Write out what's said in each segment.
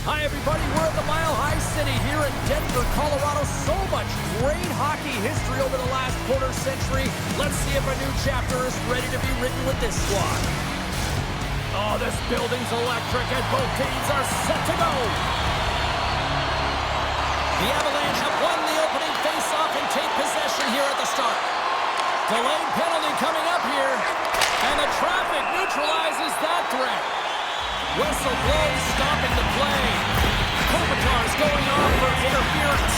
Hi, everybody. We're at the Mile High City here in Denver, Colorado. So much great hockey history over the last quarter century. Let's see if a new chapter is ready to be written with this squad. Oh, this building's electric, and both teams are set to go. The Avalanche have won the opening faceoff and take possession here at the start. Delayed penalty coming up here, and the traffic neutralizes that threat. Whistle blows, stopping the play. Kopitar's going on for interference.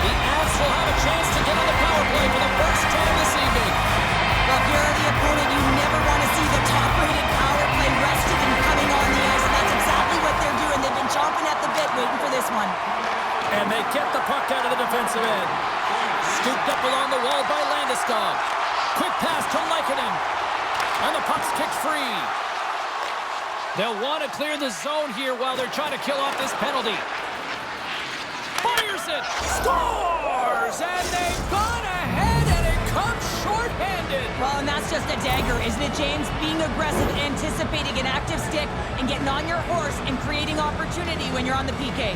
The Avs will have a chance to get on the power play for the first time this evening. Well, if you're the opponent, you never want to see the top-rated power play rested and coming on the ice, and that's exactly what they're doing. They've been chomping at the bit waiting for this one. And they get the puck out of the defensive end. Scooped up along the wall by Landeskog. Quick pass to Lehkonen. And the puck's kicked free. They'll want to clear the zone here while they're trying to kill off this penalty. Fires it. Scores! And they've gone ahead, and it comes shorthanded. Well, and that's just a dagger, isn't it, James? Being aggressive, anticipating an active stick, and getting on your horse and creating opportunity when you're on the PK.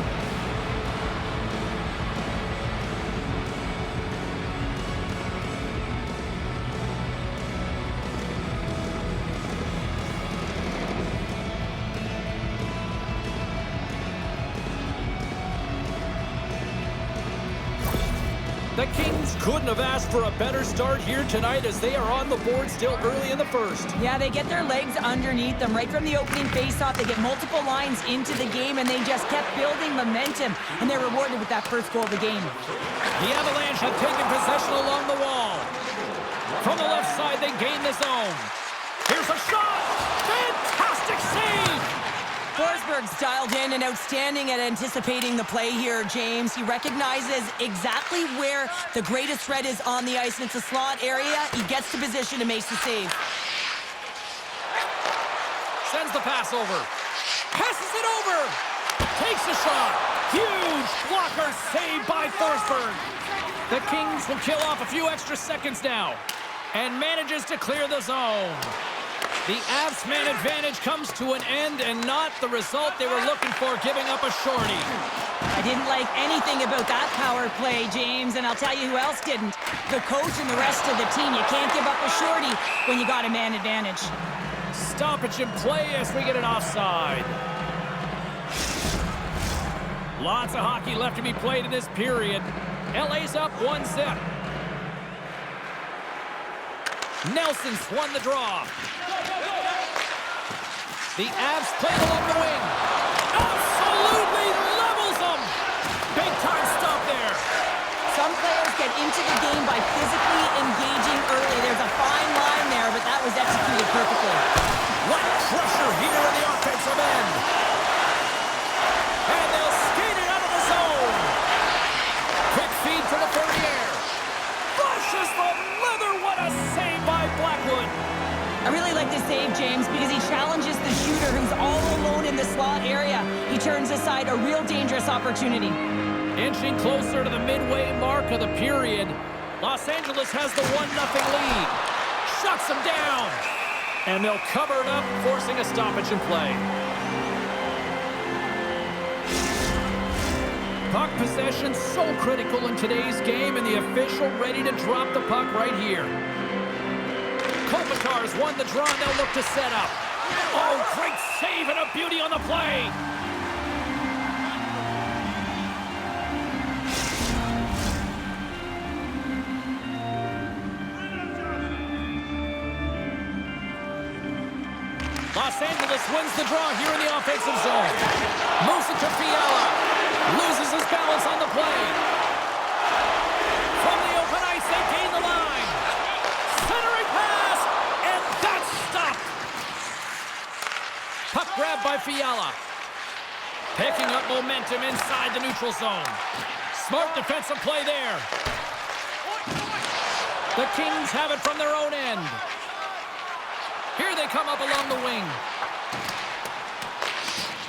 The Kings couldn't have asked for a better start here tonight as they are on the board still early in the first. Yeah, they get their legs underneath them right from the opening faceoff. They get multiple lines into the game, and they just kept building momentum, and they're rewarded with that first goal of the game. The Avalanche have taken possession along the wall. From the left side, they gain the zone. Here's a shot! Fantastic save! Forsberg's dialed in and outstanding at anticipating the play here, James. He recognizes exactly where the greatest threat is on the ice, and it's a slot area. He gets to position and makes the save. Sends the pass over. Passes it over! Takes a shot! Huge blocker saved by Forsberg. The Kings will kill off a few extra seconds now and manages to clear the zone. The Avs man advantage comes to an end, and not the result they were looking for, giving up a shorty. I didn't like anything about that power play, James, and I'll tell you who else didn't. The coach and the rest of the team. You can't give up a shorty when you got a man advantage. Stoppage in play as we get an offside. Lots of hockey left to be played in this period. LA's up 1-0. Nelson's won the draw. The Avs played along the wing. Absolutely levels them. Big time stop there. Some players get into the game by physically engaging early. There's a fine line there, but that was executed perfectly. What pressure here in the offensive end. And they'll skate it out of the zone. Quick feed to the Ferrier. Brushes the leather. What a save by Blackwood. I really like this save, James, because he challenges the shooter who's all alone in the slot area. He turns aside a real dangerous opportunity. Inching closer to the midway mark of the period. Los Angeles has the 1-0 lead. Shuts them down. And they'll cover it up, forcing a stoppage in play. Puck possession so critical in today's game, and the official ready to drop the puck right here. Kopitar's won the draw, and they'll look to set up. Oh, great save and a beauty on the play. Los Angeles wins the draw here in the offensive zone. Moves it to Fiala. Loses his balance on the play. From the open ice, they gain the line. Centering pass, and that's stopped. Puck grab by Fiala. Picking up momentum inside the neutral zone. Smart defensive play there. The Kings have it from their own end. Here they come up along the wing.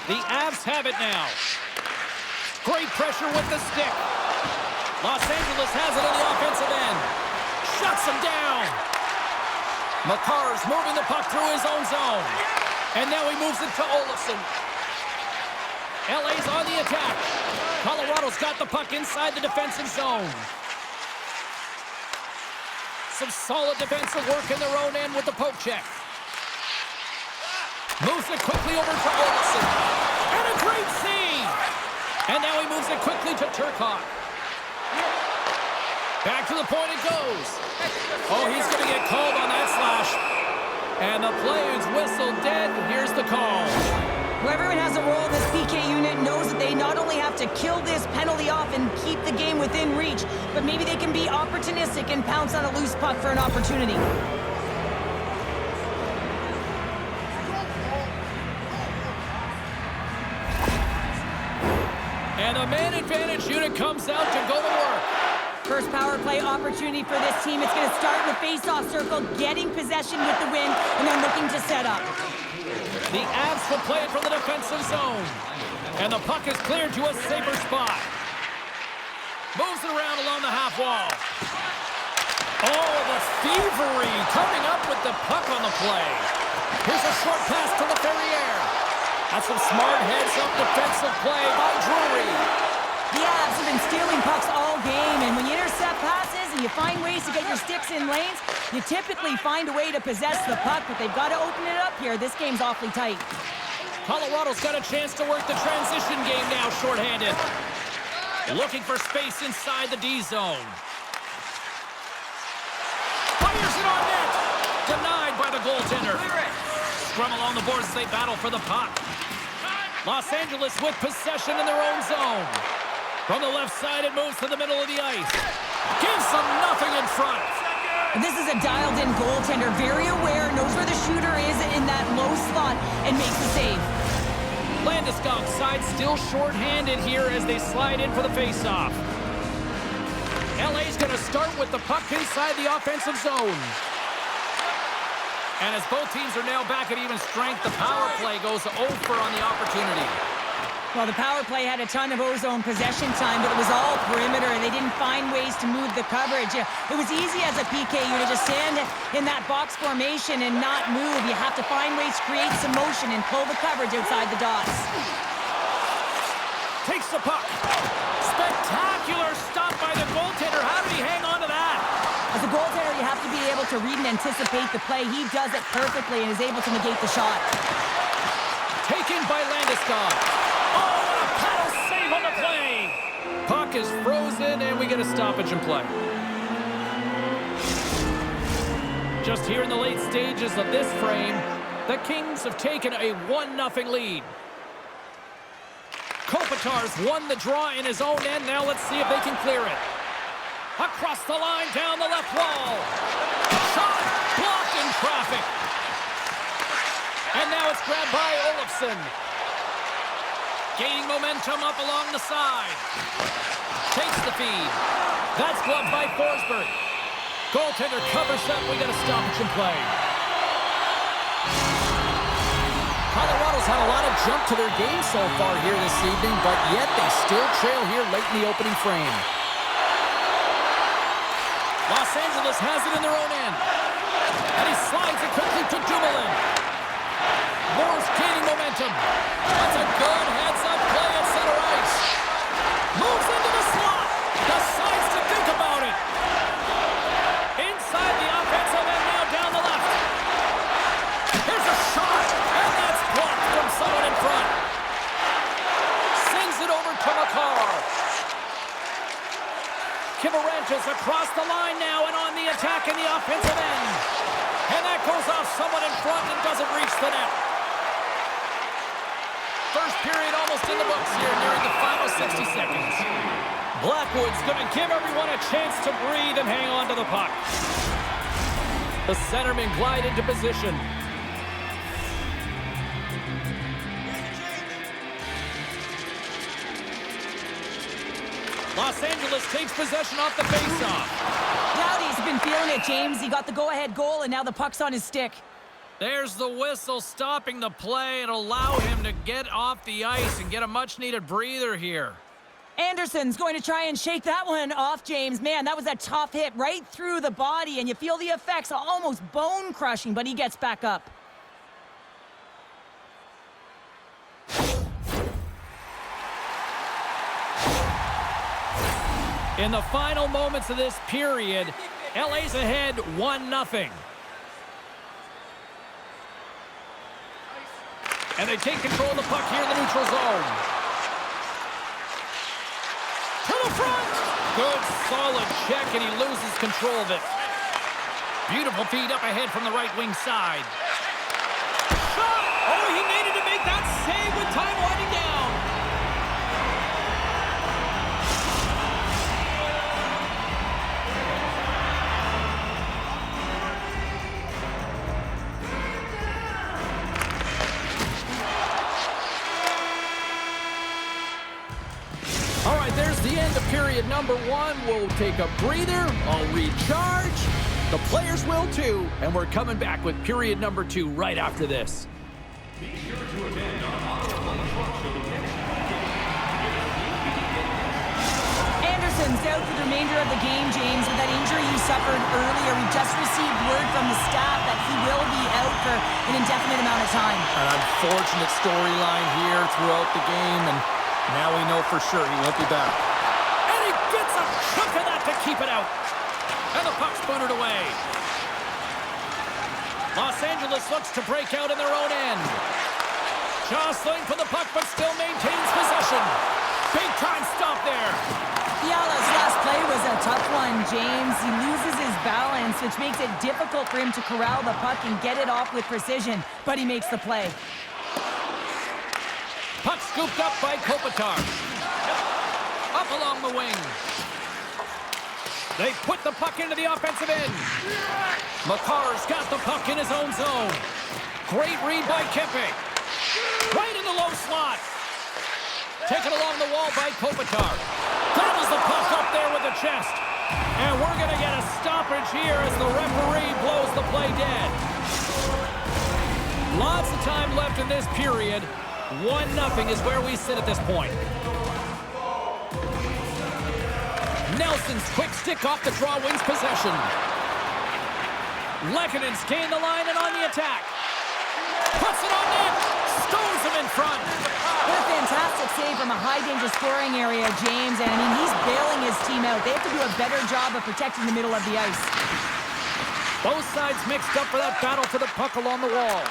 The Avs have it now. Great pressure with the stick. Los Angeles has it on the offensive end. Shuts him down. McCarr's moving the puck through his own zone. And now he moves it to Olofsson. LA's on the attack. Colorado's got the puck inside the defensive zone. Some solid defensive work in their own end with the poke check. Moves it quickly over to Olofsson. And a great save! And now he moves it quickly to Turcotte. Back to the point it goes. Oh, he's going to get called on that slash. And the play is whistled dead. Here's the call. Well, everyone has a role in this PK unit, knows that they not only have to kill this penalty off and keep the game within reach, but maybe they can be opportunistic and pounce on a loose puck for an opportunity. And the man advantage unit comes out to go to work. First power play opportunity for this team. It's going to start in the face-off circle, getting possession with the win, and then looking to set up. The Avs will play it from the defensive zone. And the puck is cleared to a safer spot. Moves it around along the half wall. Oh, the thievery coming up with the puck on the play. Here's a short pass to LaFerriere. That's some smart heads-up defensive play by Drury. The Avs have been stealing pucks all game, and when you intercept passes and you find ways to get your sticks in lanes, you typically find a way to possess the puck, but they've got to open it up here. This game's awfully tight. Colorado's got a chance to work the transition game now, shorthanded. Looking for space inside the D zone. Fires it on net. Denied by the goaltender. Scrum along the boards as they battle for the puck. Los Angeles with possession in their own zone. From the left side, it moves to the middle of the ice. Gives them nothing in front. This is a dialed-in goaltender, very aware, knows where the shooter is in that low slot, and makes the save. Landeskog side still short-handed here as they slide in for the face-off. LA's going to start with the puck inside the offensive zone. And as both teams are now back at even strength, the power play goes over on the opportunity. Well, the power play had a ton of ozone possession time, but it was all perimeter, and they didn't find ways to move the coverage. It was easy as a PK unit to stand in that box formation and not move. You have to find ways to create some motion and pull the coverage outside the dots. Takes the puck. Spectacular stop by the goaltender. How did he hang on to that? As a goaltender, you have to be able to read and anticipate the play. He does it perfectly and is able to negate the shot. Taken by Landeskog. Oh, what a paddle save on the play! Puck is frozen, and we get a stoppage in play. Just here in the late stages of this frame, the Kings have taken a 1-0 lead. Kopitar's won the draw in his own end. Now let's see if they can clear it. Across the line, down the left wall. Shot, blocked in traffic. And now it's grabbed by Olofsson. Gaining momentum up along the side. Takes the feed. That's gloved by Forsberg. Goaltender covers up. We got a stoppage in play. Colorado's had a lot of jump to their game so far here this evening, but yet they still trail here late in the opening frame. Los Angeles has it in their own end. And he slides it quickly to Dumoulin. Moore's gaining momentum. That's a good heads-up play at center ice. Moves into the slot. Decides to think about it. Inside the offensive end now down the left. Here's a shot. And that's blocked from someone in front. Sends it over to McCarr. Kivarentis across the line now and on the attack in the offensive end. And that goes off someone in front and doesn't reach the net. First period almost in the books here nearing the final 60 seconds. Blackwood's going to give everyone a chance to breathe and hang on to the puck. The centermen glide into position. Los Angeles takes possession off the faceoff. Doughty's been feeling it, James. He got the go-ahead goal, and now the puck's on his stick. There's the whistle stopping the play and allow him to get off the ice and get a much-needed breather here. Anderson's going to try and shake that one off, James. Man, that was a tough hit right through the body, and you feel the effects, almost bone-crushing, but he gets back up. In the final moments of this period, LA's ahead 1-0. And they take control of the puck here in the neutral zone. To the front! Good, solid check, and he loses control of it. Beautiful feed up ahead from the right wing side. Shot! Oh, he needed to make that save with time winding down. All right, there's the end of period number 1. We'll take a breather. I'll recharge. The players will too. And we're coming back with period number 2 right after this. Anderson's out for the remainder of the game, James, with that injury you suffered earlier. We just received word from the staff that he will be out for an indefinite amount of time. An unfortunate storyline here throughout the game, and now we know for sure he won't be back. And he gets a chunk of that to keep it out. And the puck's booted away. Los Angeles looks to break out in their own end. Jostling for the puck, but still maintains possession. Big time stop there. Fiala's last play was a tough one, James. He loses his balance, which makes it difficult for him to corral the puck and get it off with precision, but he makes the play. Puck scooped up by Kopitar. Up along the wing. They put the puck into the offensive end. Makar's got the puck in his own zone. Great read by Kempe. Right in the low slot. Taken along the wall by Kopitar. Gobbles the puck up there with the chest. And we're going to get a stoppage here as the referee blows the play dead. Lots of time left in this period. 1-0 is where we sit at this point. Nelson's quick stick off the draw wins possession. Lekkonen's gained the line and on the attack. Puts it on net. Stones him in front. What a fantastic save from a high-danger scoring area, James. And, I mean, he's bailing his team out. They have to do a better job of protecting the middle of the ice. Both sides mixed up for that battle for the puck along the wall.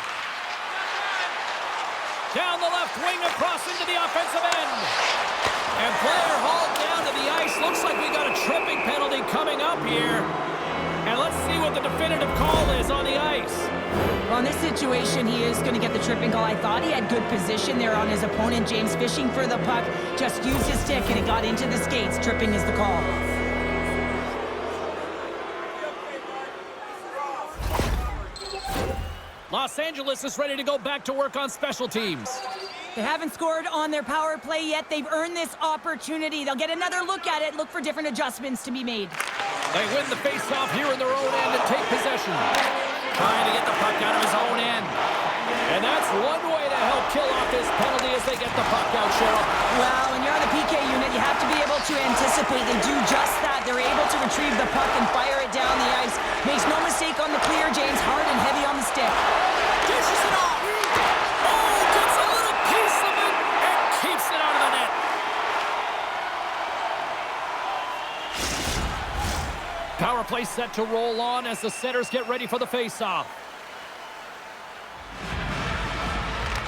Down the left wing across into the offensive end. And player hauled down to the ice. Looks like we got a tripping penalty coming up here. And let's see what the definitive call is on the ice. Well, in this situation, he is going to get the tripping call. I thought he had good position there on his opponent. James fishing for the puck, just used his stick and it got into the skates. Tripping is the call. Los Angeles is ready to go back to work on special teams. They haven't scored on their power play yet. They've earned this opportunity. They'll get another look at it, look for different adjustments to be made. They win the faceoff here in their own end and take possession. Trying to get the puck out of his own end. And that's one way to help kill off this penalty as they get the puck out, Cheryl. Well, when you're on the PK unit, you have to be able to anticipate. They do just that. They're able to retrieve the puck and fire it down the ice. Makes no mistake on the clear, James. Hard and heavy on the stick. Dishes it off. Oh, gets a little piece of it and keeps it out of the net. Power play set to roll on as the setters get ready for the faceoff.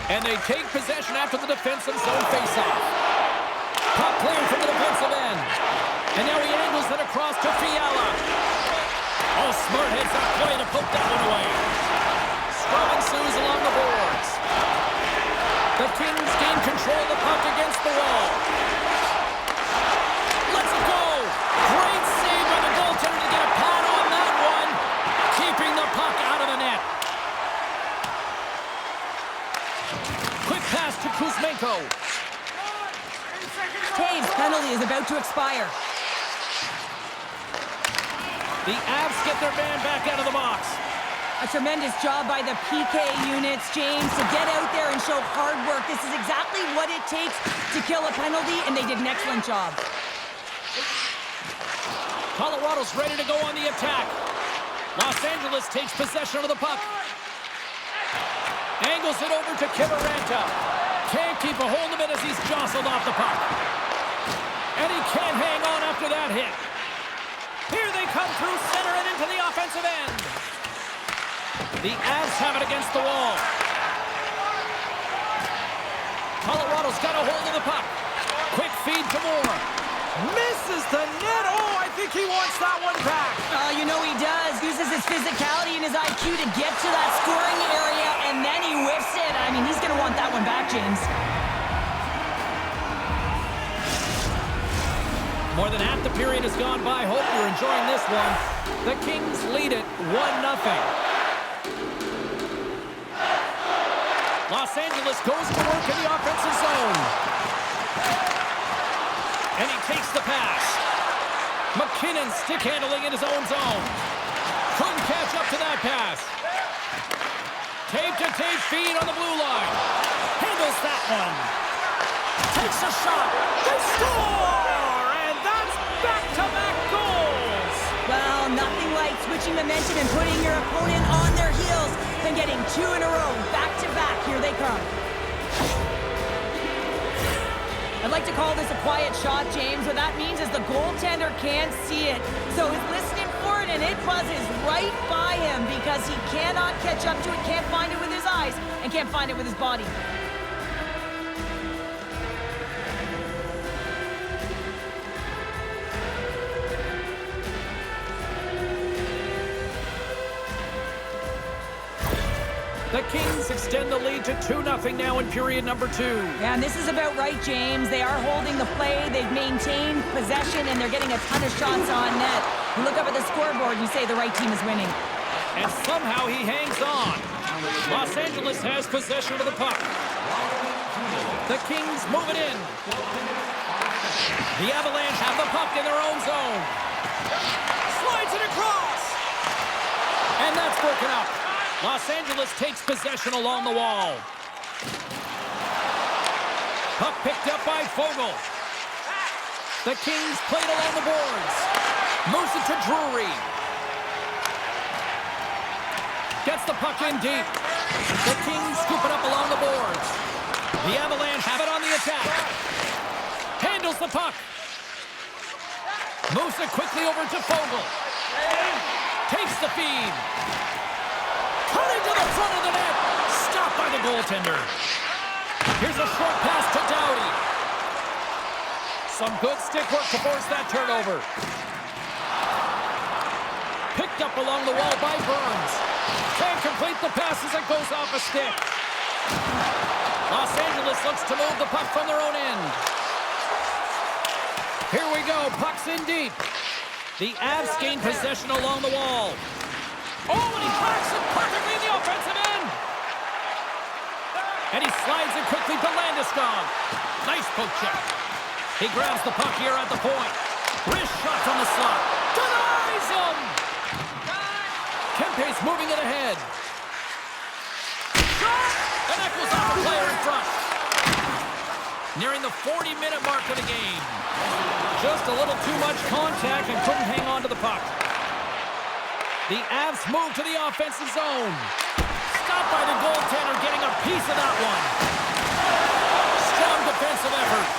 And they take possession after the defensive zone faceoff. Puck cleared from the defensive end. And now he angles it across to Fiala. Oh, smart heads up play to poke that one away. Scrum ensues along the boards. The Kings gain control of the puck against the wall. Let's it go. Great save by the goaltender to get a pad on that one. Keeping the puck out of the net. Quick pass to Kuzmenko. Taves' penalty is about to expire. The Avs get their man back out of the box. A tremendous job by the PK units, James, to get out there and show hard work. This is exactly what it takes to kill a penalty, and they did an excellent job. Colorado's ready to go on the attack. Los Angeles takes possession of the puck. Angles it over to Kiviranta. Can't keep a hold of it as he's jostled off the puck. And he can't hang on after that hit. Here they come through center and into the offensive end. The Avs have it against the wall. Colorado's got a hold of the puck. Quick feed to Moore. Misses the net. Oh, I think he wants that one back. You know he does. Uses his physicality and his IQ to get to that scoring area, and then he whiffs it. I mean, he's going to want that one back, James. More than half the period has gone by. Hope you're enjoying this one. The Kings lead it 1-0. Los Angeles goes to work in the offensive zone. And he takes the pass. McKinnon stick handling in his own zone. Couldn't catch up to that pass. Tape-to-tape feed on the blue line. Handles that one. Takes a shot. They score! And that's back-to-back goals. Well, nothing like switching momentum and putting your opponent on their heels than getting two in a row. Back-to-back. Here they come. I'd like to call this a quiet shot, James. What that means is the goaltender can't see it. So he's listening for it, and it buzzes right by him because he cannot catch up to it, can't find it with his eyes, and can't find it with his body. The Kings extend the lead to 2-0 now in period number 2. Yeah, and this is about right, James. They are holding the play. They've maintained possession, and they're getting a ton of shots on net. You look up at the scoreboard, and you say the right team is winning. And somehow he hangs on. Los Angeles has possession of the puck. The Kings move it in. The Avalanche have the puck in their own zone. Slides it across. And that's broken up. Los Angeles takes possession along the wall. Puck picked up by Fogle. The Kings played along the boards. Moves it to Drury. Gets the puck in deep. The Kings scoop it up along the boards. The Avalanche have it on the attack. Handles the puck. Moves it quickly over to Fogle. Takes the feed. Cutting to the front of the net. Stopped by the goaltender. Here's a short pass to Doughty. Some good stick work to force that turnover. Picked up along the wall by Burns. Can't complete the pass as it goes off a stick. Los Angeles looks to move the puck from their own end. Here we go. Puck's in deep. The Avs gain possession along the wall. Oh, and he tracks it perfectly in the offensive end. And he slides it quickly to Landeskog. Nice poke check. He grabs the puck here at the point. Wrist shot from the slot. Denies him. Kempe's moving it ahead. Shot! And that goes off a player in front. Nearing the 40-minute mark of the game. Just a little too much contact and couldn't hang on to the puck. The Avs move to the offensive zone. Stopped by the goaltender, getting a piece of that one. Strong defensive effort.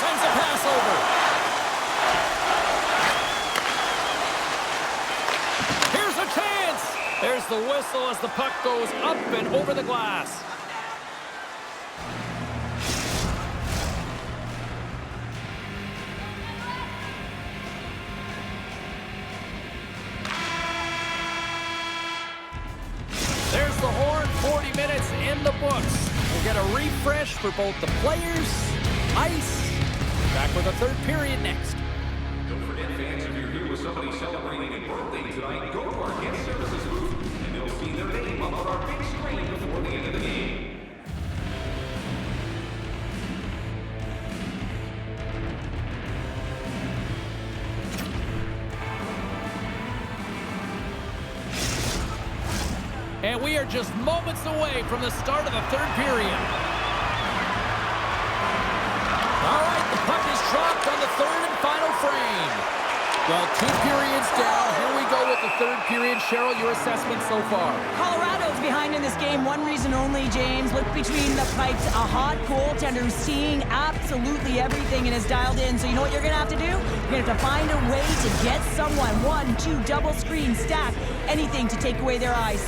Sends a pass over. Here's a chance. There's the whistle as the puck goes up and over the glass. There's the horn, 40 minutes in the books. We'll get a refresh for both the players, ice. Back with a third period next. Don't forget, fans, if you're here with somebody celebrating a birthday tonight, go to our guest services booth, and they'll see their name up on our big screen before the end of the game. And we are just moments away from the start of the third period. All right, the puck is dropped on the third and final frame. Well, 2 periods down. Here we go with the third period. Cheryl, your assessment so far? Colorado's behind in this game. One reason only, James. Look between the pipes. A hot goaltender who's seeing absolutely everything and is dialed in. So you know what you're going to have to do? You're going to have to find a way to get someone. 1, 2, double screen, stack, anything to take away their eyes.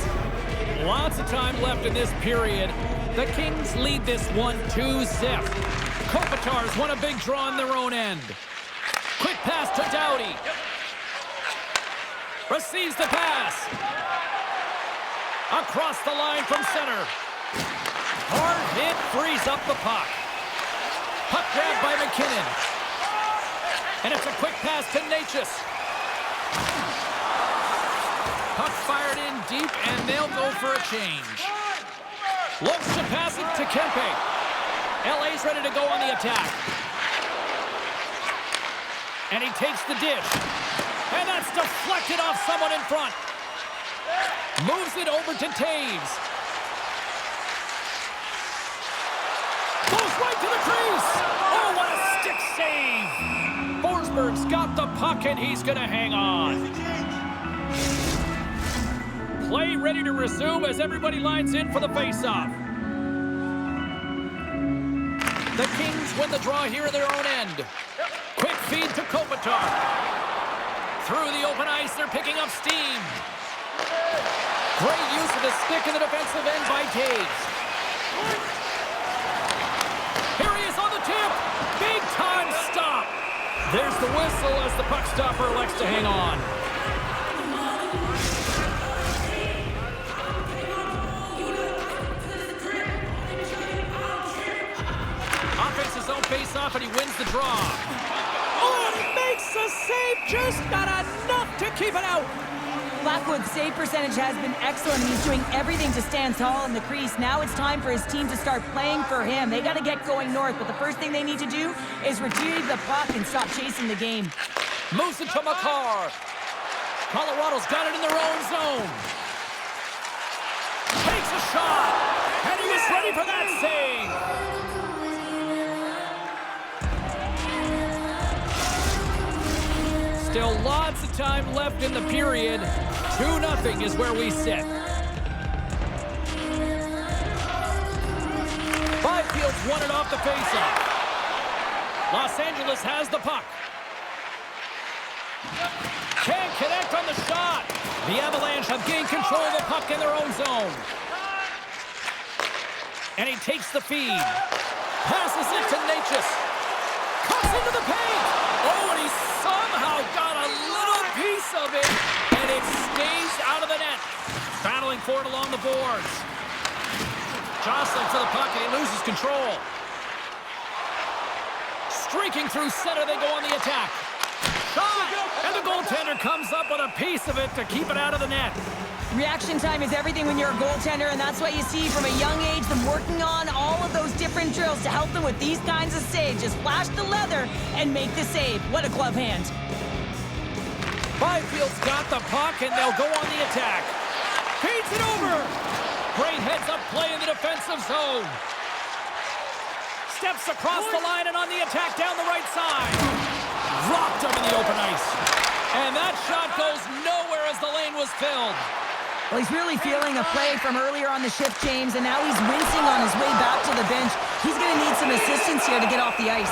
Lots of time left in this period. The Kings lead this one 2-zip. Kopitar's won a big draw in their own end. Quick pass to Doughty. Receives the pass. Across the line from center. Hard hit frees up the puck. Puck grab by McKinnon. And it's a quick pass to Natchez. Puck fired in deep, and they'll go for a change. Looks to pass it to Kempe. LA's ready to go on the attack. And he takes the dish. And that's deflected off someone in front. Moves it over to Taves. Goes right to the crease. Oh, what a stick save. Forsberg's got the puck, and he's going to hang on. Play ready to resume as everybody lines in for the faceoff. The Kings win the draw here in their own end. Quick feed to Kopitar. Through the open ice, they're picking up steam. Great use of the stick in the defensive end by Taves. Here he is on the tip. Big time stop. There's the whistle as the puck stopper elects to hang on. Offense his own face-off, and he wins the draw. Oh, and he makes the save, just not enough to keep it out. Blackwood's save percentage has been excellent. He's doing everything to stand tall in the crease. Now it's time for his team to start playing for him. They got to get going north, but the first thing they need to do is retrieve the puck and stop chasing the game. Moves it to Makar. Colorado's got it in their own zone. Takes a shot, and he was ready for that save. Still lots of time left in the period. 2-0 is where we sit. Byfield's won it off the faceoff. Los Angeles has the puck. Can't connect on the shot. The Avalanche have gained control of the puck in their own zone. And he takes the feed. Passes it to Natchez. Cuts into the paint. Oh, and he somehow got a little piece of it, and it stays out of the net. Battling for it along the boards. Jostling to the puck, and he loses control. Streaking through center, they go on the attack. Shot! And the goaltender comes up with a piece of it to keep it out of the net. Reaction time is everything when you're a goaltender, and that's what you see from a young age, them working on all of those different drills to help them with these kinds of saves. Just flash the leather and make the save. What a glove hand. Byfield's got the puck, and they'll go on the attack. Feeds it over. Great heads-up play in the defensive zone. Steps across the line and on the attack down the right side. Rocked him in the open ice. And that shot goes nowhere as the lane was filled. Well, he's really feeling a play from earlier on the shift, James, and now he's wincing on his way back to the bench. He's going to need some assistance here to get off the ice.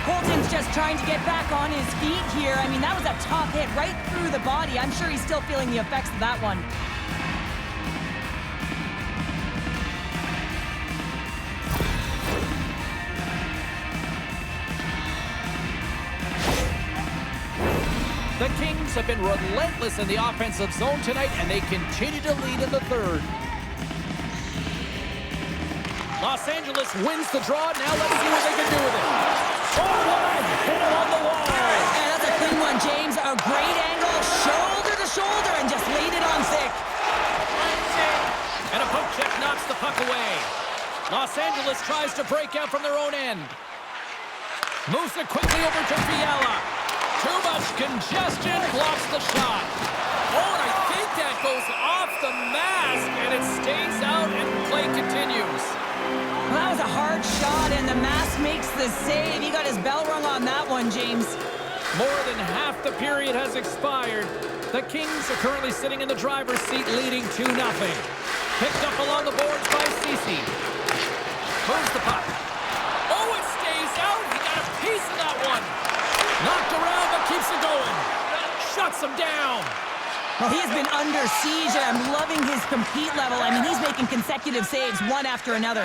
Colton's just trying to get back on his feet here. I mean, that was a tough hit right through the body. I'm sure he's still feeling the effects of that one. The Kings have been relentless in the offensive zone tonight, and they continue to lead in the third. Los Angeles wins the draw. Now let's see what they can do with it. Oh, what a hit on the wall. And that's a clean one, James. A great angle, shoulder to shoulder, and just laid it on thick. And a poke check knocks the puck away. Los Angeles tries to break out from their own end. Moves it quickly over to Fiala. Too much congestion blocks the shot. Oh, and I think that goes off the mask, and it stays out, and play continues. Well, that was a hard shot, and the mask makes the save. He got his bell rung on that one, James. More than half the period has expired. The Kings are currently sitting in the driver's seat, leading 2-0. Picked up along the boards by Ceci. Moves the puck. Oh, it stays out. He got a piece of that one. Knocked around, but keeps it going. Shuts him down. Well, he has been under siege, and I'm loving his compete level. I mean, he's making consecutive saves, one after another.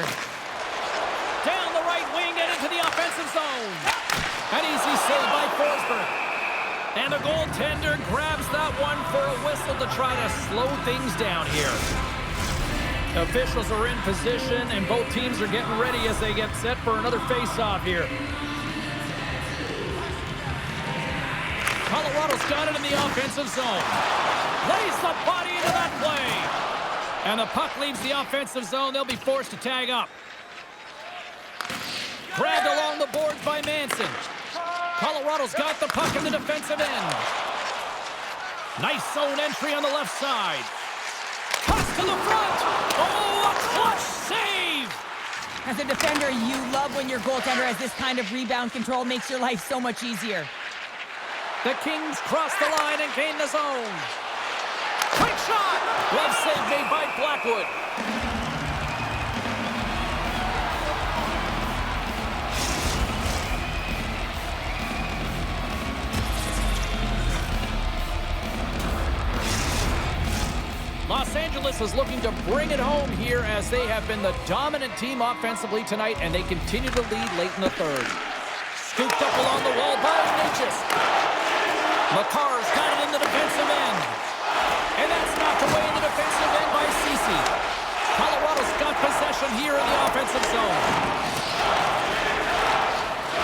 Down the right wing and into the offensive zone. An easy save by Forsberg. And the goaltender grabs that one for a whistle to try to slow things down here. Officials are in position, and both teams are getting ready as they get set for another face-off here. Colorado's got it in the offensive zone. Plays the body into that play. And the puck leaves the offensive zone. They'll be forced to tag up. Grabbed along the boards by Manson. Colorado's got the puck in the defensive end. Nice zone entry on the left side. Cuts to the front. Oh, a clutch save. As a defender, you love when your goaltender has this kind of rebound control. Makes your life so much easier. The Kings cross the line and gain the zone. Quick shot. Glove save made by Blackwood. Los Angeles is looking to bring it home here as they have been the dominant team offensively tonight, and they continue to lead late in the third. Scooped up along the wall by Natchez. McCarr's got it in the defensive end. And that's knocked away in the defensive end by Ceci. Colorado's got possession here in the offensive zone.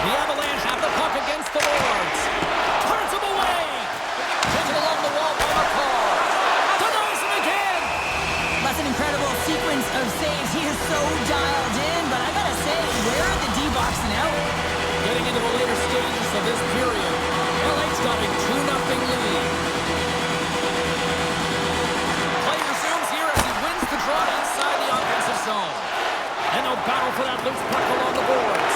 The Avalanche have the puck against the boards. Turns him away. Taken along the wall by McCarr. Denies him again. That's an incredible sequence of saves. He is so dialed in, but I gotta say, where are the D-boxing out? Getting into the later stages of this period, LA's got a 2-0 lead. Play resumes here as he wins the draw inside the offensive zone. And they'll battle for that loose puck along the boards.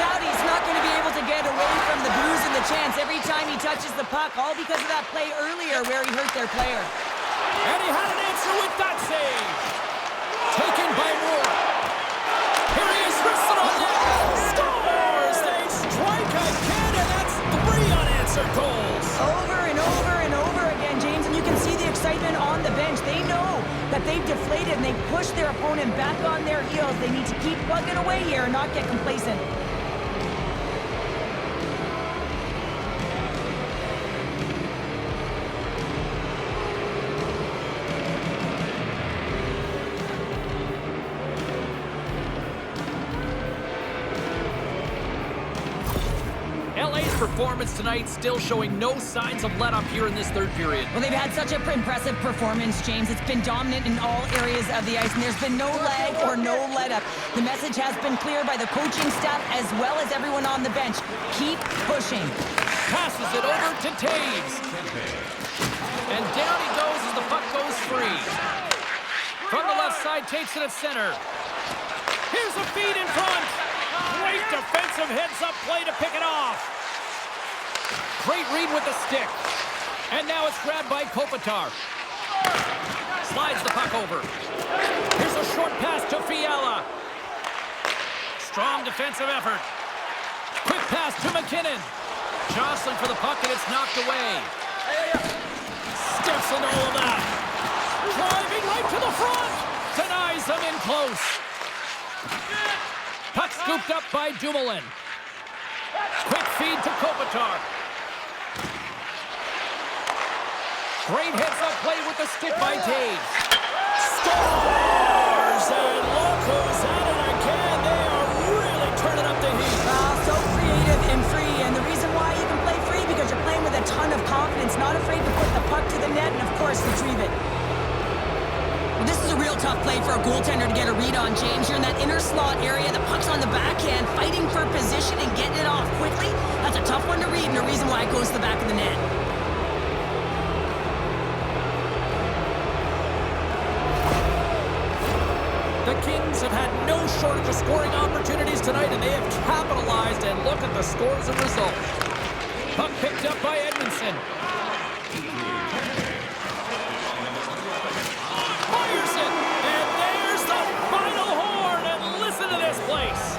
Doughty's not going to be able to get away from the bruise and the chance every time he touches the puck, all because of that play earlier where he hurt their player. And he had an answer with that save. Taken by Moore. Here he is, wristed on net. Scores! They strike again, and that's 3 unanswered goals. Over and over and over again, James, and you can see the excitement on the bench. They know that they've deflated and they've pushed their opponent back on their heels. They need to keep plugging away here and not get complacent. LA's performance tonight still showing no signs of let-up here in this third period. Well, they've had such an impressive performance, James. It's been dominant in all areas of the ice, and there's been no lag or no let-up. The message has been clear by the coaching staff as well as everyone on the bench. Keep pushing. Passes it over to Taves. And down he goes as the puck goes free. From the left side, takes it at center. Here's a feed in front. Great defensive heads-up play to pick it off. Great read with the stick. And now it's grabbed by Kopitar. Slides the puck over. Here's a short pass to Fiala. Strong defensive effort. Quick pass to McKinnon. Jostling for the puck, and it's knocked away. Steps into all of that. Driving right to the front. Denies them in close. Puck scooped up by Dumoulin. Quick feed to Kopitar. Great heads-up play with the stick by Taves. Scores! And look who's at it again. They are really turning up the heat. So creative and free, and the reason why you can play free because you're playing with a ton of confidence, not afraid to put the puck to the net and, of course, retrieve it. Well, this is a real tough play for a goaltender to get a read on, James. You're in that inner slot area. The puck's on the backhand, fighting for position and getting it off quickly. That's a tough one to read and a reason why it goes to the back of the net. The Kings have had no shortage of scoring opportunities tonight, and they have capitalized, and look at the scores and results. Puck picked up by Edmondson. Fires it, and there's the final horn, and listen to this place.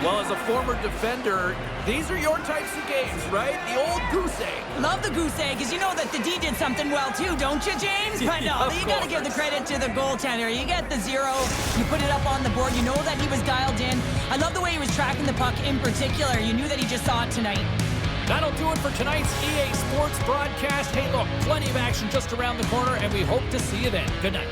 Well, as a former defender, these are your types of games, right? The old goose egg. Love the goose egg, because you know that the D did something well too, don't you, James? But no, you got to give the credit to the goaltender. You get the 0, you put it up on the board, you know that he was dialed in. I love the way he was tracking the puck in particular. You knew that he just saw it tonight. That'll do it for tonight's EA Sports broadcast. Hey, look, plenty of action just around the corner, and we hope to see you then. Good night.